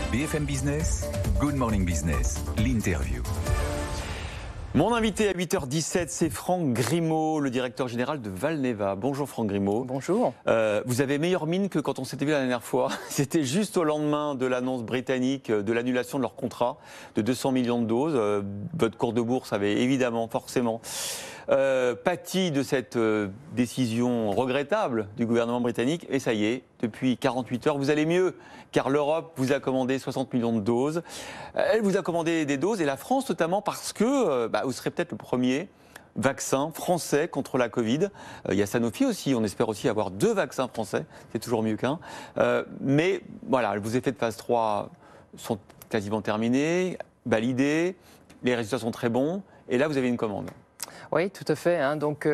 BFM Business, Good Morning Business, l'interview. Mon invité à 8h17, c'est Franck Grimaud, le directeur général de Valneva. Bonjour Franck Grimaud. Bonjour. Vous avez meilleure mine que quand on s'était vu la dernière fois. C'était juste au lendemain de l'annonce britannique de l'annulation de leur contrat de 200 millions de doses. Votre cours de bourse avait évidemment, forcément, pâti de cette décision regrettable du gouvernement britannique. Et ça y est, depuis 48 heures, vous allez mieux, car l'Europe vous a commandé 60 millions de doses. Elle vous a commandé des doses, et la France notamment, parce que vous serez peut-être le premier vaccin français contre la Covid. Il y a Sanofi aussi, on espère aussi avoir 2 vaccins français, c'est toujours mieux qu'un. Mais voilà, vos effets de phase 3 sont quasiment terminés, validés, les résultats sont très bons, et là vous avez une commande. Oui, tout à fait. Donc,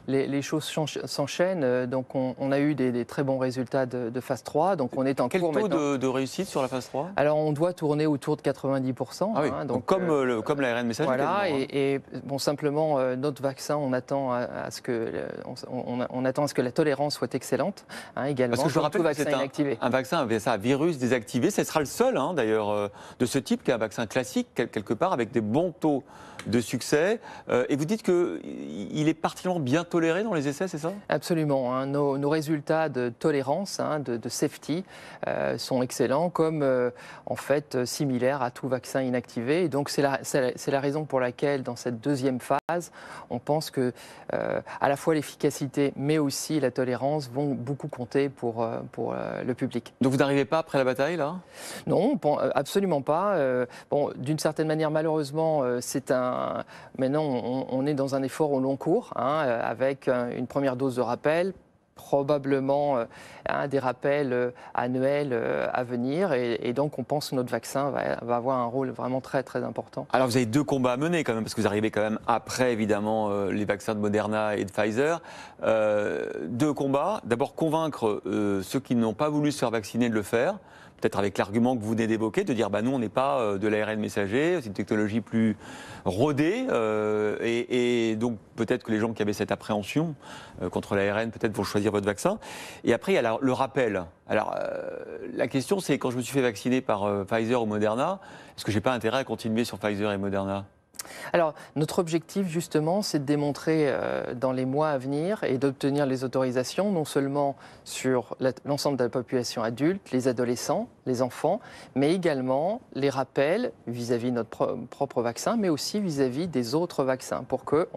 les choses s'enchaînent. Donc, on a eu des très bons résultats de phase 3. Donc, on est en cours maintenant. Quel taux de réussite sur la phase 3 ? Alors, on doit tourner autour de 90%. Ah oui, donc comme l'ARN messager. Voilà, et bon, simplement, notre vaccin, on attend à ce que la tolérance soit excellente, également. Parce que je rappelle que c'est un vaccin à virus désactivé. Ce sera le seul, d'ailleurs, de ce type, qui est un vaccin classique, quelque part, avec des bons taux de succès. Et vous dites qu'il est particulièrement bien toléré dans les essais, c'est ça ? Absolument. Nos résultats de tolérance, de safety, sont excellents, comme en fait similaires à tout vaccin inactivé. Et donc c'est la raison pour laquelle, dans cette deuxième phase, on pense que à la fois l'efficacité, mais aussi la tolérance vont beaucoup compter pour le public. Donc vous n'arrivez pas après la bataille, là ? Non, absolument pas. D'une certaine manière, malheureusement, maintenant, on est dans un effort au long cours, avec une première dose de rappel, probablement des rappels annuels à venir, et donc on pense que notre vaccin va avoir un rôle vraiment très très important. Alors vous avez 2 combats à mener quand même, parce que vous arrivez quand même après évidemment les vaccins de Moderna et de Pfizer. 2 combats, d'abord convaincre ceux qui n'ont pas voulu se faire vacciner de le faire, peut-être avec l'argument que vous venez d'évoquer, de dire nous on n'est pas de l'ARN messager, c'est une technologie plus rodée, et donc peut-être que les gens qui avaient cette appréhension contre l'ARN peut-être vont choisir votre vaccin. Et après il y a le rappel. Alors la question c'est, quand je me suis fait vacciner par Pfizer ou Moderna, est-ce que j'ai pas intérêt à continuer sur Pfizer et Moderna ? Alors, notre objectif, justement, c'est de démontrer dans les mois à venir et d'obtenir les autorisations, non seulement sur l'ensemble de la population adulte, les adolescents, les enfants, mais également les rappels vis-à-vis de notre propre vaccin, mais aussi vis-à-vis des autres vaccins, pour que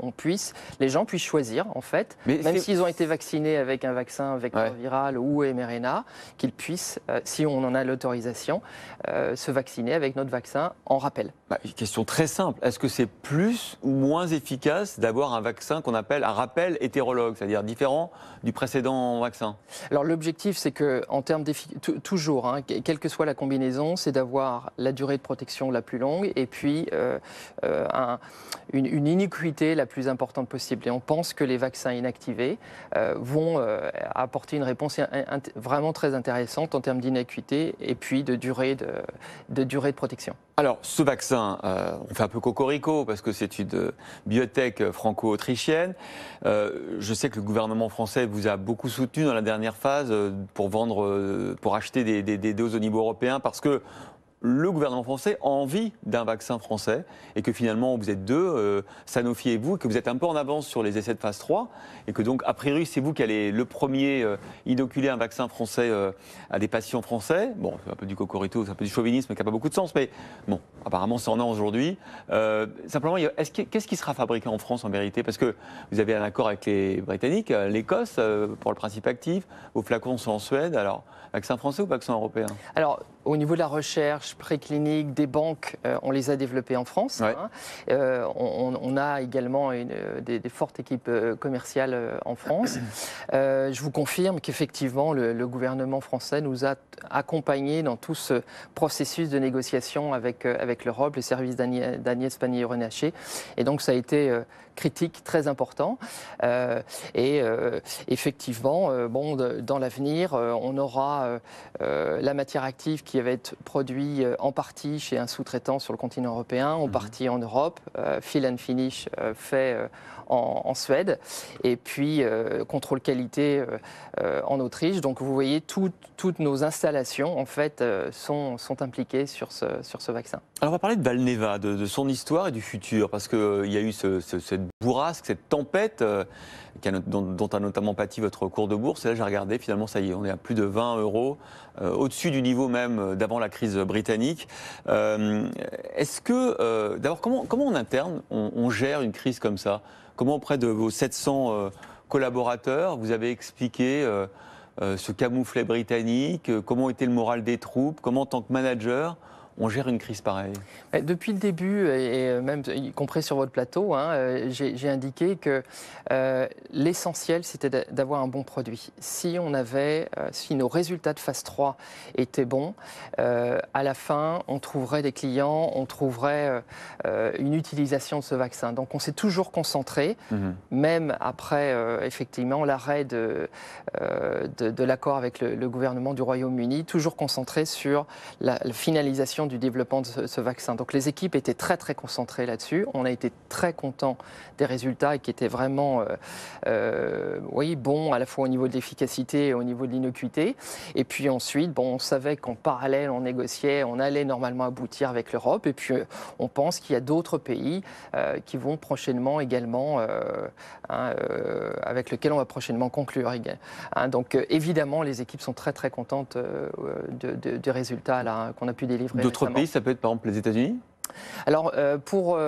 les gens puissent choisir, en fait, même s'ils ont été vaccinés avec un vaccin vecteur viral ou mRNA, qu'ils puissent, si on en a l'autorisation, se vacciner avec notre vaccin en rappel. Question très simple, est-ce que c'est plus ou moins efficace d'avoir un vaccin qu'on appelle un rappel hétérologue, c'est-à-dire différent du précédent vaccin ? Alors l'objectif, c'est que, en termes toujours, quelle que soit la combinaison, c'est d'avoir la durée de protection la plus longue et puis une innocuité la plus importante possible. Et on pense que les vaccins inactivés vont apporter une réponse vraiment très intéressante en termes d'innocuité et puis de durée de protection. Alors, ce vaccin, on fait un peu cocorico parce que c'est une biotech franco-autrichienne. Je sais que le gouvernement français vous a beaucoup soutenu dans la dernière phase pour acheter des doses au niveau européen, parce que le gouvernement français a envie d'un vaccin français et que finalement vous êtes 2, Sanofi et vous, et que vous êtes un peu en avance sur les essais de phase 3 et que donc a priori c'est vous qui allez le premier inoculer un vaccin français à des patients français. Bon, c'est un peu du cocorico, c'est un peu du chauvinisme qui n'a pas beaucoup de sens, mais bon, apparemment ça en est aujourd'hui. Simplement, qu'est-ce qui sera fabriqué en France en vérité ? Parce que vous avez un accord avec les Britanniques, l'Écosse pour le principe actif, vos flacons sont en Suède, alors vaccin français ou vaccin européen ? Alors, au niveau de la recherche préclinique, des banques, on les a développées en France. On a également des fortes équipes commerciales en France. Je vous confirme qu'effectivement, le gouvernement français nous a accompagnés dans tout ce processus de négociation avec l'Europe, les services d'Agnès Pannier-Runacher. Et donc, ça a été critique, très important. Et effectivement, dans l'avenir, on aura la matière active qui qui va être produit en partie chez un sous-traitant sur le continent européen, en partie en Europe, fill and finish fait en Suède, et puis contrôle qualité en Autriche. Donc vous voyez, toutes nos installations en fait sont impliquées sur ce vaccin. Alors on va parler de Valneva, de son histoire et du futur, parce qu'il y a eu cette bourrasque, cette tempête dont a notamment pâti votre cours de bourse. Et là j'ai regardé, finalement ça y est, on est à plus de 20 €, au-dessus du niveau même d'avant la crise britannique. Est-ce que, d'abord, comment en interne on gère une crise comme ça? Comment auprès de vos 700 collaborateurs, vous avez expliqué ce camouflet britannique, comment était le moral des troupes, comment en tant que manager on gère une crise pareille? Depuis le début, et même y compris sur votre plateau, hein, j'ai indiqué que l'essentiel, c'était d'avoir un bon produit. Si nos résultats de phase 3 étaient bons, à la fin, on trouverait des clients, on trouverait une utilisation de ce vaccin. Donc on s'est toujours concentré, même après effectivement l'arrêt de l'accord avec le gouvernement du Royaume-Uni, toujours concentré sur la finalisation du développement de ce vaccin. Donc les équipes étaient très très concentrées là-dessus. On a été très contents des résultats et qui étaient vraiment bons à la fois au niveau de l'efficacité et au niveau de l'innocuité. Et puis ensuite, on savait qu'en parallèle on négociait, on allait normalement aboutir avec l'Europe. Et puis on pense qu'il y a d'autres pays qui vont prochainement également, avec lesquels on va prochainement conclure. Donc évidemment, les équipes sont très très contentes des résultats qu'on a pu délivrer. D'autres pays, ça peut être par exemple les États-Unis? Alors pour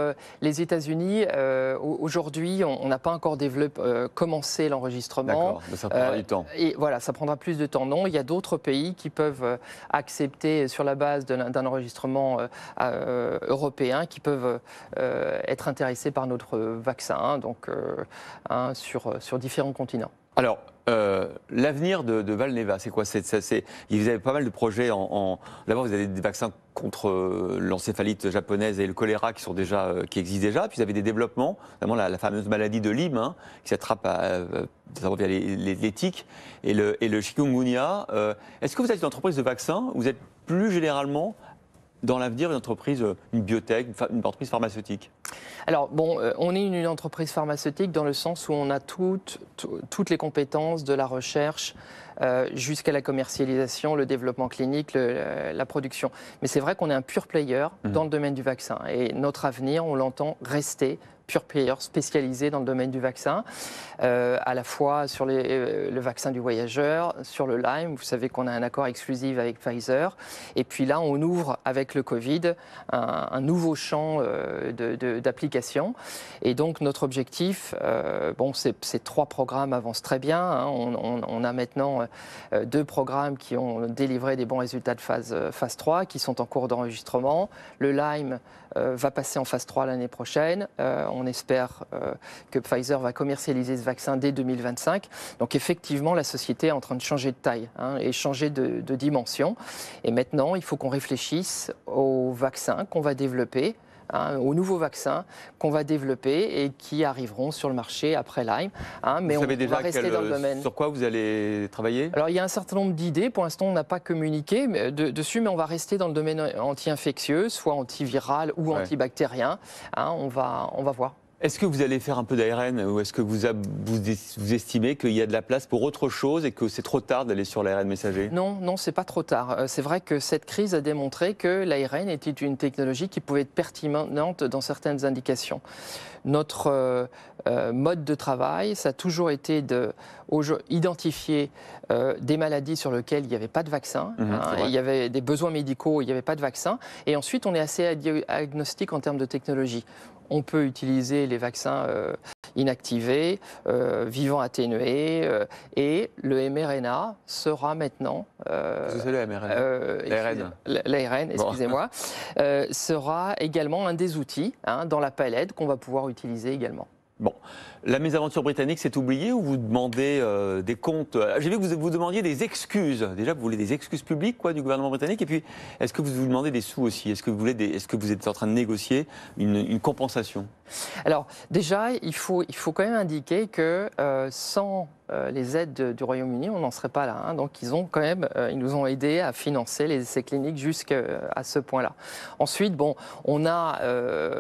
les États-Unis, aujourd'hui, on n'a pas encore commencé l'enregistrement. D'accord, ça prendra du temps. Et voilà, ça prendra plus de temps. Non, il y a d'autres pays qui peuvent accepter sur la base d'un enregistrement européen, qui peuvent être intéressés par notre vaccin, donc sur différents continents. Alors, l'avenir de Valneva, c'est quoi? Vous avez pas mal de projets D'abord, vous avez des vaccins contre l'encéphalite japonaise et le choléra qui existent déjà. Puis vous avez des développements, notamment la fameuse maladie de Lyme, qui s'attrape via les tiques, et le chikungunya. Est-ce que vous êtes une entreprise de vaccins? Vous êtes plus généralement dans l'avenir une entreprise, une biotech, une entreprise pharmaceutique? Alors on est une entreprise pharmaceutique dans le sens où on a toutes les compétences de la recherche jusqu'à la commercialisation, le développement clinique, la production. Mais c'est vrai qu'on est un pure player dans le domaine du vaccin. Et notre avenir, on l'entend rester pure player spécialisé dans le domaine du vaccin, à la fois sur le vaccin du voyageur, sur le Lyme. Vous savez qu'on a un accord exclusif avec Pfizer. Et puis là, on ouvre avec le Covid un nouveau champ d'application. Et donc notre objectif, ces 3 programmes avancent très bien. On a maintenant 2 programmes qui ont délivré des bons résultats de phase 3, qui sont en cours d'enregistrement. Le Lyme va passer en phase 3 l'année prochaine. On espère que Pfizer va commercialiser ce vaccin dès 2025. Donc effectivement, la société est en train de changer de taille et changer de dimension. Et maintenant, il faut qu'on réfléchisse aux vaccins qu'on va développer, aux nouveaux vaccins qu'on va développer et qui arriveront sur le marché après Lyme. Mais vous savez déjà va rester dans le domaine. Sur quoi vous allez travailler? Alors il y a un certain nombre d'idées. Pour l'instant, on n'a pas communiqué dessus, mais on va rester dans le domaine anti-infectieux, soit antiviral ou antibactérien. On va voir. Est-ce que vous allez faire un peu d'ARN ou est-ce que vous estimez qu'il y a de la place pour autre chose et que c'est trop tard d'aller sur l'ARN messager? Non, c'est pas trop tard. C'est vrai que cette crise a démontré que l'ARN était une technologie qui pouvait être pertinente dans certaines indications. Notre mode de travail, ça a toujours été d'identifier des maladies sur lesquelles il n'y avait pas de vaccin. Il y avait des besoins médicaux, il n'y avait pas de vaccin. Et ensuite, on est assez agnostique en termes de technologie. On peut utiliser les vaccins inactivés, vivants atténués, et le mRNA sera maintenant... c'est le mRNA l'ARN, excusez-moi, sera également un des outils dans la palette qu'on va pouvoir utiliser également. Bon, la mésaventure britannique, c'est oublié ou vous demandez des comptes? J'ai vu que vous demandiez des excuses. Déjà, vous voulez des excuses publiques du gouvernement britannique. Et puis, est-ce que vous demandez des sous aussi? Est-ce que vous êtes en train de négocier une compensation? Alors, déjà, il faut quand même indiquer que sans les aides du Royaume-Uni, on n'en serait pas là. Donc ils nous ont aidés à financer les essais cliniques jusqu'à ce point-là. Ensuite, on a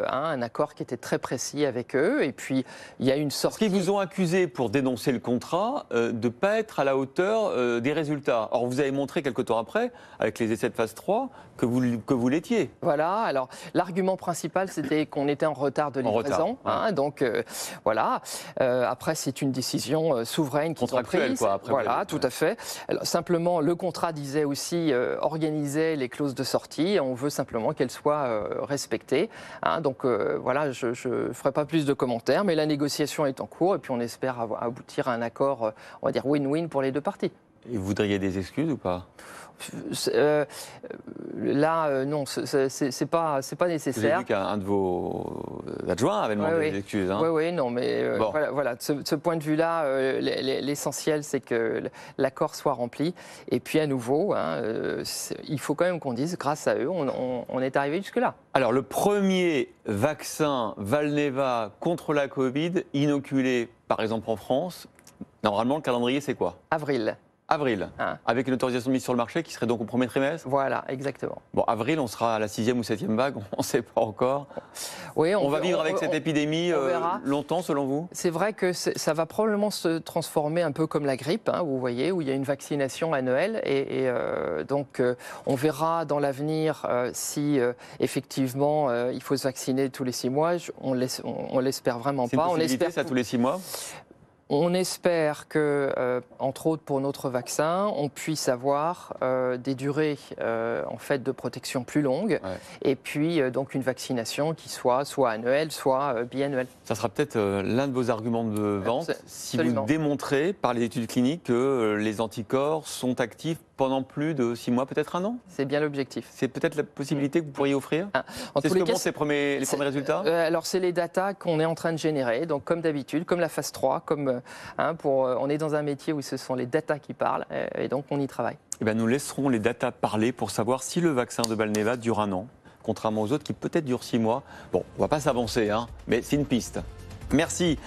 un accord qui était très précis avec eux, et puis il y a une sortie. Parce qu'ils vous ont accusé, pour dénoncer le contrat, de ne pas être à la hauteur des résultats. Or, vous avez montré quelque temps après, avec les essais de phase 3, que vous l'étiez. Voilà, alors l'argument principal, c'était qu'on était en retard de livraison. Donc voilà. Après, c'est une décision souveraine qu'ils ont prise. Après, voilà, tout à fait. Alors, simplement, le contrat disait aussi organiser les clauses de sortie. Et on veut simplement qu'elles soient respectées. Donc voilà, je ne ferai pas plus de commentaires, mais la négociation est en cours et puis on espère aboutir à un accord, on va dire win-win pour les deux parties. Et vous voudriez des excuses ou pas ? Là, non, c'est pas nécessaire. J'ai vu qu'un de vos adjoints avait demandé des excuses. Oui, non, mais voilà, de ce point de vue-là, l'essentiel, c'est que l'accord soit rempli. Et puis, à nouveau, il faut quand même qu'on dise, grâce à eux, on est arrivé jusque-là. Alors, le premier vaccin Valneva contre la Covid inoculé, par exemple en France, normalement, le calendrier, c'est quoi ? Avril. Avril, avec une autorisation de mise sur le marché qui serait donc au premier trimestre ? Voilà, exactement. Bon, avril, on sera à la 6e ou 7e vague, on ne sait pas encore. Oui, on va vivre avec cette épidémie longtemps, selon vous ? C'est vrai que ça va probablement se transformer un peu comme la grippe, vous voyez, où il y a une vaccination annuelle. Et donc, on verra dans l'avenir si, effectivement, il faut se vacciner tous les 6 mois. On l'espère vraiment pas. C'est une possibilité, ça, tous les 6 mois ? On espère que, entre autres pour notre vaccin, on puisse avoir des durées en fait de protection plus longues, et puis donc une vaccination qui soit annuelle, soit biannuelle. Ça sera peut-être l'un de vos arguments de vente, si vous démontrez par les études cliniques que les anticorps sont actifs pendant plus de 6 mois, peut-être 1 an ? C'est bien l'objectif. C'est peut-être la possibilité que vous pourriez offrir ? C'est ce que montrent les premiers résultats ? Alors, c'est les datas qu'on est en train de générer. Donc, comme d'habitude, comme la phase 3, on est dans un métier où ce sont les datas qui parlent, et donc on y travaille. Nous laisserons les datas parler pour savoir si le vaccin de Valneva dure 1 an, contrairement aux autres qui peut-être durent 6 mois. Bon, on ne va pas s'avancer, mais c'est une piste. Merci